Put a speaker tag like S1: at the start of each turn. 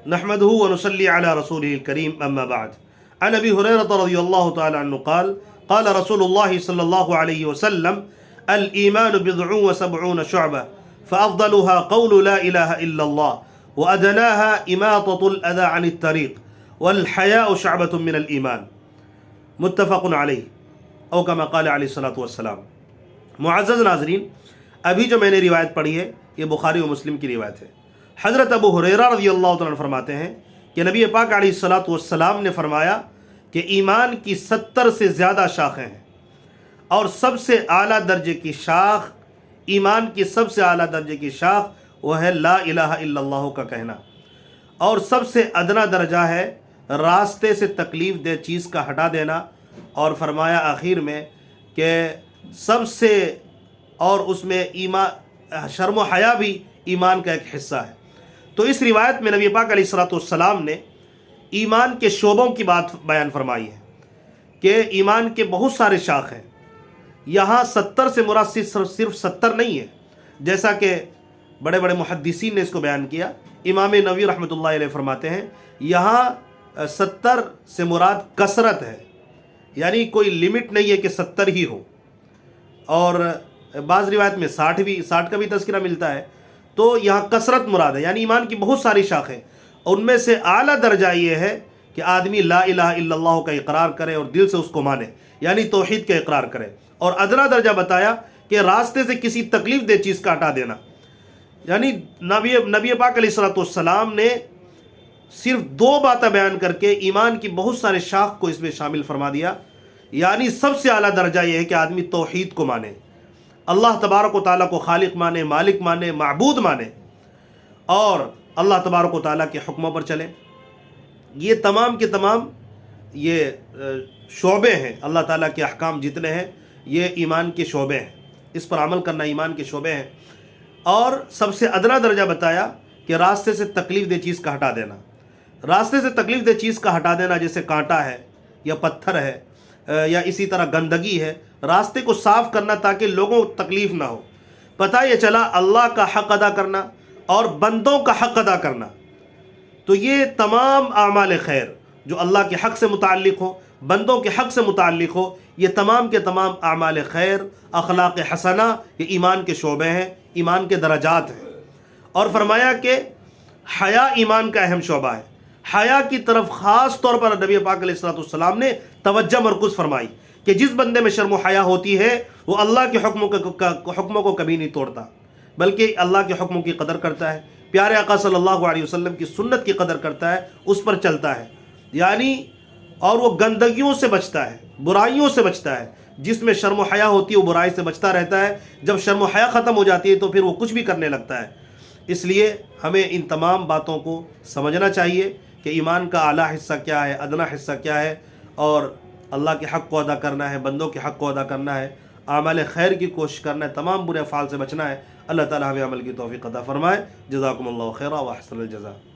S1: نحمده ونصلي على رسوله الكريم أما بعد. عن أبي هريرة رضي الله تعالى عنه قال قال رسول الله صلى الله عليه وسلم الإيمان بضع وسبعون شعبة فأفضلها قول لا إله إلا الله وأدناها إماطة الأذى عن الطريق والحياء شعبة من الإيمان متفق علیہ او کما قال علیہ الصلوۃ والسلام. معزز ناظرین، ابھی جو میں نے روایت پڑھی ہے یہ بخاری و مسلم کی روایت ہے. حضرت ابو ہریرہ رضی اللہ تعالیٰ عنہ فرماتے ہیں کہ نبی پاک علیہ الصلوۃ والسلام نے فرمایا کہ ایمان کی 70 سے زیادہ شاخیں ہیں، اور سب سے اعلیٰ درجے کی شاخ، ایمان کی سب سے اعلیٰ درجے کی شاخ وہ ہے لا الہ الا اللہ کا کہنا، اور سب سے ادنا درجہ ہے راستے سے تکلیف دہ چیز کا ہٹا دینا. اور فرمایا آخر میں کہ سب سے، اور اس میں ایمان، شرم و حیا بھی ایمان کا ایک حصہ ہے. تو اس روایت میں نبی پاک علیہ الصلوۃ والسلام نے ایمان کے شعبوں کی بات بیان فرمائی ہے کہ ایمان کے بہت سارے شاخ ہیں. یہاں 70 سے مراد صرف 70 نہیں ہے، جیسا کہ بڑے بڑے محدثین نے اس کو بیان کیا. امام نووی رحمۃ اللہ علیہ فرماتے ہیں یہاں 70 سے مراد کثرت ہے، یعنی کوئی لمٹ نہیں ہے کہ 70 ہی ہو. اور بعض روایت میں 60 کا بھی تذکرہ ملتا ہے. تو یہاں کثرت مراد ہے، یعنی ایمان کی بہت ساری شاخیں، ان میں سے اعلیٰ درجہ یہ ہے کہ آدمی لا الہ الا اللہ کا اقرار کرے اور دل سے اس کو مانے، یعنی توحید کا اقرار کرے. اور ادنا درجہ بتایا کہ راستے سے کسی تکلیف دہ چیز کا ہٹا دینا. یعنی نبی پاک علیہ الصلوۃ والسلام نے صرف 2 باتیں بیان کر کے ایمان کی بہت سارے شاخ کو اس میں شامل فرما دیا. یعنی سب سے اعلیٰ درجہ یہ ہے کہ آدمی توحید کو مانے، اللہ تبارک و تعالیٰ کو خالق مانے، مالک مانے، معبود مانے، اور اللہ تبارک و تعالیٰ کے حکموں پر چلے. یہ تمام کے تمام یہ شعبے ہیں، اللہ تعالیٰ کے احکام جتنے ہیں یہ ایمان کے شعبے ہیں، اس پر عمل کرنا ایمان کے شعبے ہیں. اور سب سے ادنا درجہ بتایا کہ راستے سے تکلیف دہ چیز کا ہٹا دینا. راستے سے تکلیف دہ چیز کا ہٹا دینا جیسے کانٹا ہے یا پتھر ہے یا اسی طرح گندگی ہے، راستے کو صاف کرنا تاکہ لوگوں کو تکلیف نہ ہو. پتہ یہ چلا اللہ کا حق ادا کرنا اور بندوں کا حق ادا کرنا. تو یہ تمام اعمال خیر جو اللہ کے حق سے متعلق ہو، بندوں کے حق سے متعلق ہو، یہ تمام کے تمام اعمال خیر، اخلاق حسنہ، یہ ایمان کے شعبے ہیں، ایمان کے درجات ہیں. اور فرمایا کہ حیا ایمان کا اہم شعبہ ہے. حیا کی طرف خاص طور پر نبی پاک علیہ الصلوۃ والسلام نے توجہ مرکوز فرمائی کہ جس بندے میں شرم و حیا ہوتی ہے وہ اللہ کے حکموں کو کبھی نہیں توڑتا، بلکہ اللہ کے حکموں کی قدر کرتا ہے، پیارے آقا صلی اللہ علیہ وسلم کی سنت کی قدر کرتا ہے، اس پر چلتا ہے. یعنی اور وہ گندگیوں سے بچتا ہے، برائیوں سے بچتا ہے. جس میں شرم و حیا ہوتی ہے وہ برائی سے بچتا رہتا ہے. جب شرم و حیا ختم ہو جاتی ہے تو پھر وہ کچھ بھی کرنے لگتا ہے. اس لیے ہمیں ان تمام باتوں کو سمجھنا چاہیے کہ ایمان کا اعلیٰ حصہ کیا ہے، ادنا حصہ کیا ہے، اور اللہ کے حق کو ادا کرنا ہے، بندوں کے حق کو ادا کرنا ہے، اعمال خیر کی کوشش کرنا ہے، تمام برے افعال سے بچنا ہے. اللہ تعالی ہمیں عمل کی توفیق عطا فرمائے. جزاکم اللہ خیرا و احسن الجزاء.